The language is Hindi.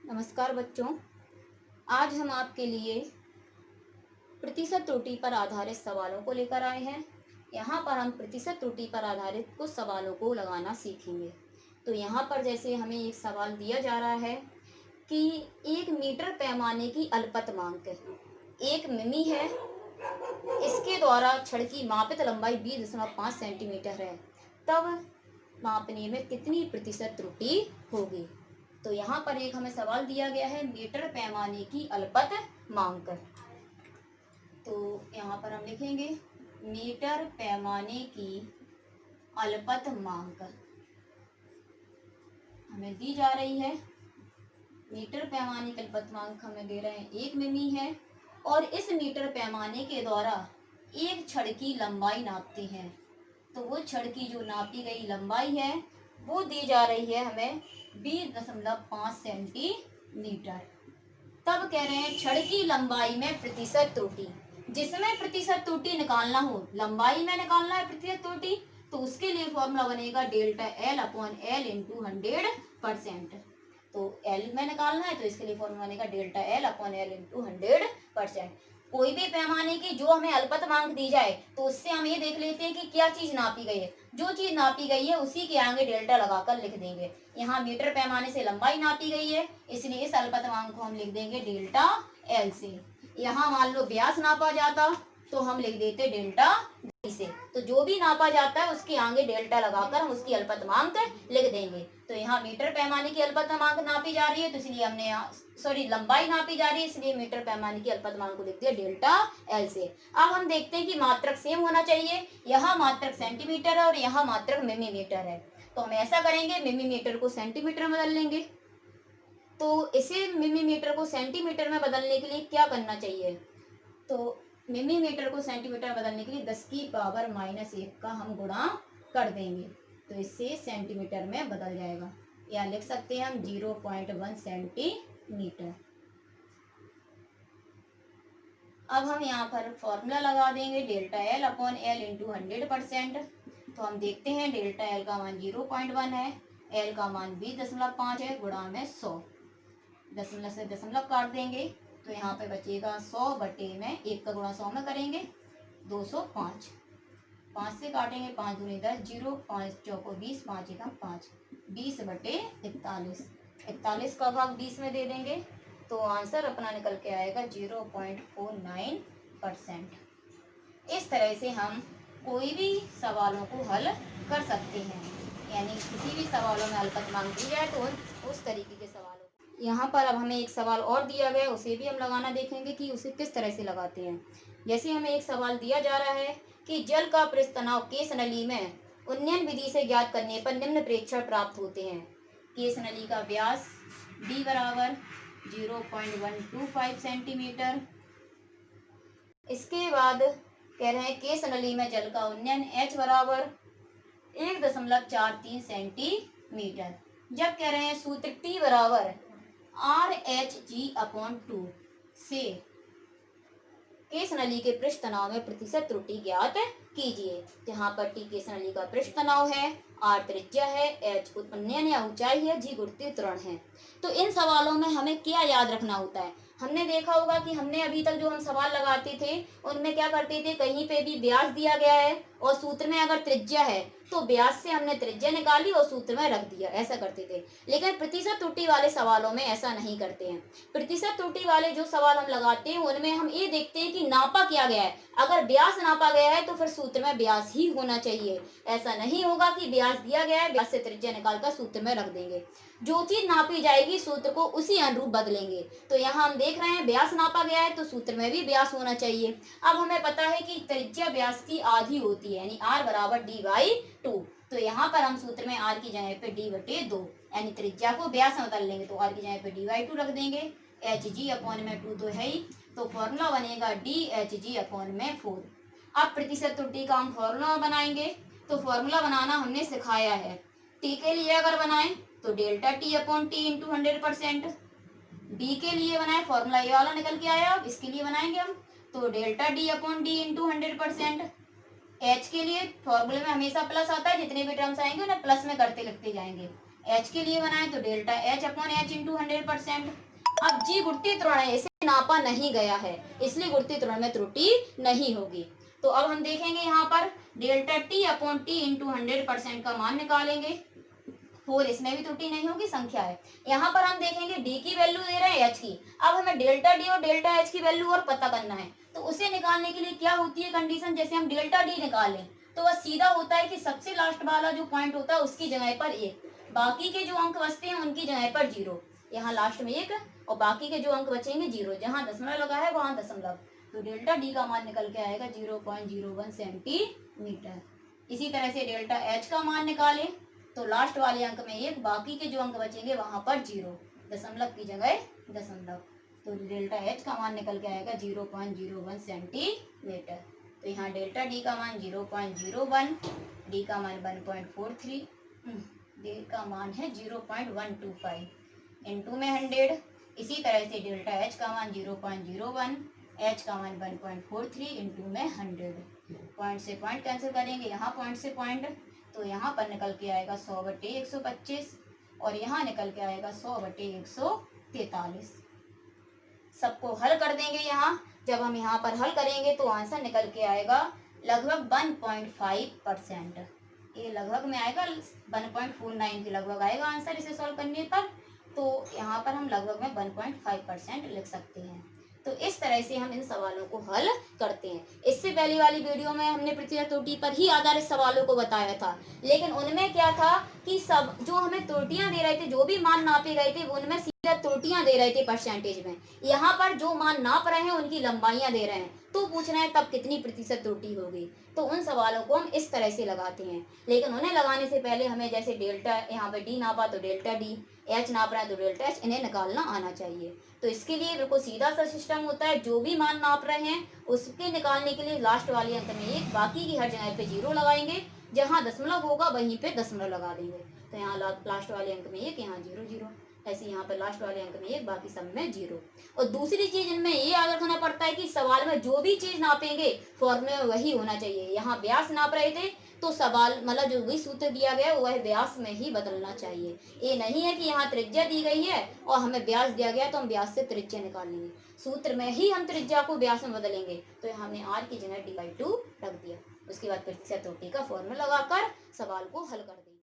नमस्कार बच्चों। आज हम आपके लिए प्रतिशत त्रुटि पर आधारित सवालों को लेकर आए हैं। यहाँ पर हम प्रतिशत त्रुटि पर आधारित कुछ सवालों को लगाना सीखेंगे। तो यहाँ पर जैसे हमें एक सवाल दिया जा रहा है कि 1 मीटर पैमाने की अल्पतमांक एक मिमी है, इसके द्वारा छड़ की मापित लंबाई 20.5 सेंटीमीटर है, तब मापने में कितनी प्रतिशत त्रुटि होगी। तो यहाँ पर एक हमें सवाल दिया गया है मीटर पैमाने की अल्पतमांक। तो यहाँ पर हम लिखेंगे मीटर पैमाने की अल्पतमांक हमें दी जा रही है। मीटर पैमाने की अल्पतमांक हमें दे रहे हैं 1 मिमी है, और इस मीटर पैमाने के द्वारा एक छड़ की लंबाई नापते हैं। तो वो छड़ की जो नापी गई लंबाई है वो दी जा रही है हमें 20.5 सेंटीमीटर। तब कह रहे हैं छड़ की लंबाई में प्रतिशत त्रुटि, जिसमें प्रतिशत त्रुटि निकालना हो, लंबाई में निकालना है प्रतिशत त्रुटि, तो उसके लिए फॉर्मूला बनेगा delta L upon L into 100%। तो एल में निकालना है तो इसके लिए फॉर्मूला बनेगा delta L upon L into 100%। कोई भी पैमाने की जो हमें अल्पतमांक दी जाए तो उससे हम ये देख लेते हैं कि क्या चीज नापी गई है। जो चीज नापी गई है उसी के आगे डेल्टा लगाकर लिख देंगे। यहाँ मीटर पैमाने से लंबाई नापी गई है, इसलिए इस अल्पतमांक को हम लिख देंगे डेल्टा एल से। यहाँ मान लो व्यास नापा जाता तो हम लिख देते डेल्टा डी से। तो जो भी नापा जाता है उसके आगे डेल्टा लगाकर हम उसकी अल्पतमांक लिख देंगे। तो यहाँ मीटर पैमाने की अल्पतमांक नापी जा रही है, तो इसलिए हमने लंबाई नापी जा रही है, इसलिए मीटर पैमाने की अल्पतमांक को लिख दिया डेल्टा एल से। अब हम देखते हैं कि मात्रक सेम होना चाहिए। यहाँ मात्रक सेंटीमीटर है और यहाँ मात्रक मिलीमीटर है, तो हम ऐसा करेंगे मिलीमीटर को सेंटीमीटर में बदल लेंगे। तो इसे मिलीमीटर को सेंटीमीटर में बदलने के लिए क्या करना चाहिए, तो मिलीमीटर को सेंटीमीटर में बदलने के लिए 10⁻⁻1 का हम गुणा कर देंगे, तो इससे सेंटीमीटर में बदल जाएगा, या लिख सकते हैं हम 0.1 सेंटीमीटर। अब हम यहाँ पर फॉर्मूला लगा देंगे delta L upon L into 100%। तो हम देखते हैं डेल्टा एल का मान 0.1 है, एल का मान 20.5 है, गुणा में 100, दशमलव से दशमलव काट देंगे तो यहाँ पे बचेगा 100 बटे में 1 का गुणा 100 में करेंगे 205, 5 से काटेंगे 5 दूनी 10, 0 5 चौको 20, 5 एकम 5, 20 बटे 41, 41 का भाग 20 में दे देंगे तो आंसर अपना निकल के आएगा 0.49%। इस तरह से हम कोई भी सवालों को हल कर सकते हैं, यानी किसी भी सवालों में अल्पतमांक दी जाए तो उस तरीके के सवालों। यहाँ पर अब हमें एक सवाल और दिया गया है, उसे भी हम लगाना देखेंगे कि उसे किस तरह से लगाते हैं। जैसे हमें एक सवाल दिया जा रहा है कि जल का पृष्ठ तनाव केस नली में उन्नयन विधि से ज्ञात करने पर निम्न प्रेक्षण प्राप्त होते हैं। केस नली का व्यास d बराबर 0.125 सेंटीमीटर। इसके बाद कह रहे हैं केस नली में जल का उन्नयन h बराबर 1.43 सेंटीमीटर। जब कह रहे हैं सूत्र T बराबर RH/G/2 से केस नली के पृष्ठ तनाव में प्रतिशत त्रुटि ज्ञात कीजिए। जहाँ पर T केस नली का पृष्ठ तनाव है, R त्रिज्या है, H उन्नयन या ऊंचाई है, G गुरुत्वीय त्वरण है। तो इन सवालों में हमें क्या याद रखना होता है, हमने देखा होगा कि हमने अभी तक जो हम सवाल लगाते थे उनमें क्या करते थे, कहीं पे भी व्यास दिया गया है और सूत्र में अगर त्रिज्या है तो व्यास से हमने त्रिज्या निकाली और सूत्र में रख दिया, ऐसा करते थे। लेकिन प्रतिशत त्रुटि वाले सवालों में ऐसा नहीं करते हैं। प्रतिशत त्रुटि वाले जो सवाल हम लगाते हैं उनमें हम ये देखते हैं कि नापा क्या गया है। अगर व्यास नापा गया है तो फिर सूत्र में व्यास ही होना चाहिए। ऐसा नहीं होगा कि व्यास दिया गया है, व्यास से त्रिज्या निकालकर सूत्र में रख देंगे। जो चीज नापी जाएगी सूत्र को उसी अनुरूप बदलेंगे। तो यहाँ हम देख रहे हैं व्यास नापा गया है तो सूत्र में भी व्यास होना चाहिए। अब हमें पता है कि त्रिज्या व्यास की आधी होती है, यानी r बराबर d/2। तो यहाँ पर हम सूत्र में r की जगह पे d/2, यानी त्रिज्या को व्यास में बदल लेंगे तो r की जगह पे d/2 रख देंगे। Hg/2 तो है ही, तो फॉर्मूला बनेगा DHg/4। अब प्रतिशत त्रुटि का हम फॉर्मूला बनाएंगे। तो फॉर्मूला बनाना हमने सिखाया है। टी के लिए अगर बनाएं तो डेल्टा T/T इंटू 100%। डी के लिए बनाए फॉर्मूला ये वाला निकल के आया, अब इसके लिए बनाएंगे हम तो डेल्टा D/D इंटू 100%। एच के लिए फॉर्मूले में हमेशा प्लस आता है, जितने भी टर्म्स आएंगे उन्हें प्लस में करते लिखते जाएंगे। एच के लिए बनाए तो delta H upon H into 100%। अब जी गुरुत्वीय त्वरण है, इसे नापा नहीं गया है, इसलिए गुरुत्वीय त्वरण में त्रुटि नहीं होगी। तो अब हम देखेंगे यहाँ पर delta T upon T into 100% का मान निकालेंगे, और इसमें भी त्रुटि नहीं होगी, संख्या है। यहाँ पर हम देखेंगे डी की वैल्यू दे रहे हैं एच की, अब हमें डेल्टा डी और डेल्टा एच की वैल्यू और पता करना है। तो उसे निकालने के लिए क्या होती है कंडीशन, जैसे हम डेल्टा डी निकालें तो वह सीधा होता है कि सबसे लास्ट वाला जो पॉइंट होता है उसकी जगह पर एक, बाकी के जो अंक बचते हैं उनकी जगह पर जीरो। यहाँ लास्ट में एक और बाकी के जो अंक बचेंगे जीरो, जहाँ दशमलव लगा है वहां दशमलव। तो डेल्टा डी का मान निकल के आएगा 0.01 सेंटीमीटर। इसी तरह से डेल्टा एच का मान निकालें तो लास्ट वाले अंक में एक, बाकी के जो अंक बचेंगे वहां पर जीरो, दशमलव की जगह दशमलव। तो डेल्टा एच का मान निकल के आएगा 0.01 सेंटीमीटर। तो यहाँ डेल्टा डी का मान 0.01, डी का मान 1.43, डी का मान है 0.125 इंटू में 100। इसी तरह से डेल्टा एच का मान 0.01, एच का मान 1.43 इंटू में 100। पॉइंट से पॉइंट कैंसिल करेंगे, यहाँ पॉइंट से पॉइंट, तो यहाँ पर निकल के आएगा 100/125 और यहाँ निकल के आएगा 100/143। सबको हल कर देंगे। यहाँ जब हम यहाँ पर हल करेंगे तो आंसर निकल के आएगा लगभग 1.5%। ये लगभग में आएगा 1.49 के लगभग आएगा आंसर इसे सॉल्व करने पर। तो यहाँ पर हम लगभग में 1.5% लिख सकते हैं। तो इस तरह से हम इन सवालों को हल करते हैं। इससे पहले वाली वीडियो में हमने प्रतिशत त्रुटि पर ही आधारित सवालों को बताया था, लेकिन उनमें क्या था कि सब जो हमें त्रुटियां दे रहे थे, जो भी मान नापे गए थे उनमें सीधा त्रुटियां दे रहे थे परसेंटेज में। यहाँ पर जो मान नाप रहे हैं उनकी लंबाइयां दे रहे हैं, तो पूछ रहे हैं तब कितनी प्रतिशत त्रुटि होगी। तो उन सवालों को हम इस तरह से लगाते हैं, लेकिन उन्हें लगाने से पहले हमें जैसे डेल्टा यहाँ पे डी नापा तो डेल्टा डी, एच नाप रहा है तो डेल्टा एच, इन्हें निकालना आना चाहिए। तो इसके लिए बिल्कुल सीधा सा सिस्टम होता है, जो भी मान नाप रहे हैं उसके निकालने के लिए लास्ट वाले अंक में एक, बाकी की हर जगह पे जीरो लगाएंगे, जहाँ दशमलव होगा वहीं पे दशमलव लगा देंगे। तो यहाँ लास्ट वाले अंक में एक, यहाँ जीरो जीरो, ऐसे यहाँ पे लास्ट वाले अंक में एक, बाकी सब में जीरो। और दूसरी चीज इनमें ये याद रखना पड़ता है कि सवाल में जो भी चीज नापेंगे फॉर्मूले में वही होना चाहिए। यहाँ व्यास नाप रहे थे तो सवाल मतलब जो भी सूत्र दिया गया है वह व्यास में ही बदलना चाहिए। ये नहीं है कि यहाँ त्रिज्या दी गई है और हमें व्यास दिया गया तो हम व्यास से त्रिज्या निकाल लेंगे, सूत्र में ही हम त्रिज्या को व्यास में बदलेंगे। तो हमने आर की जगह d/2 रख दिया, उसके बाद प्रतिशत त्रुटि का फॉर्मूला लगाकर सवाल को हल कर दिया।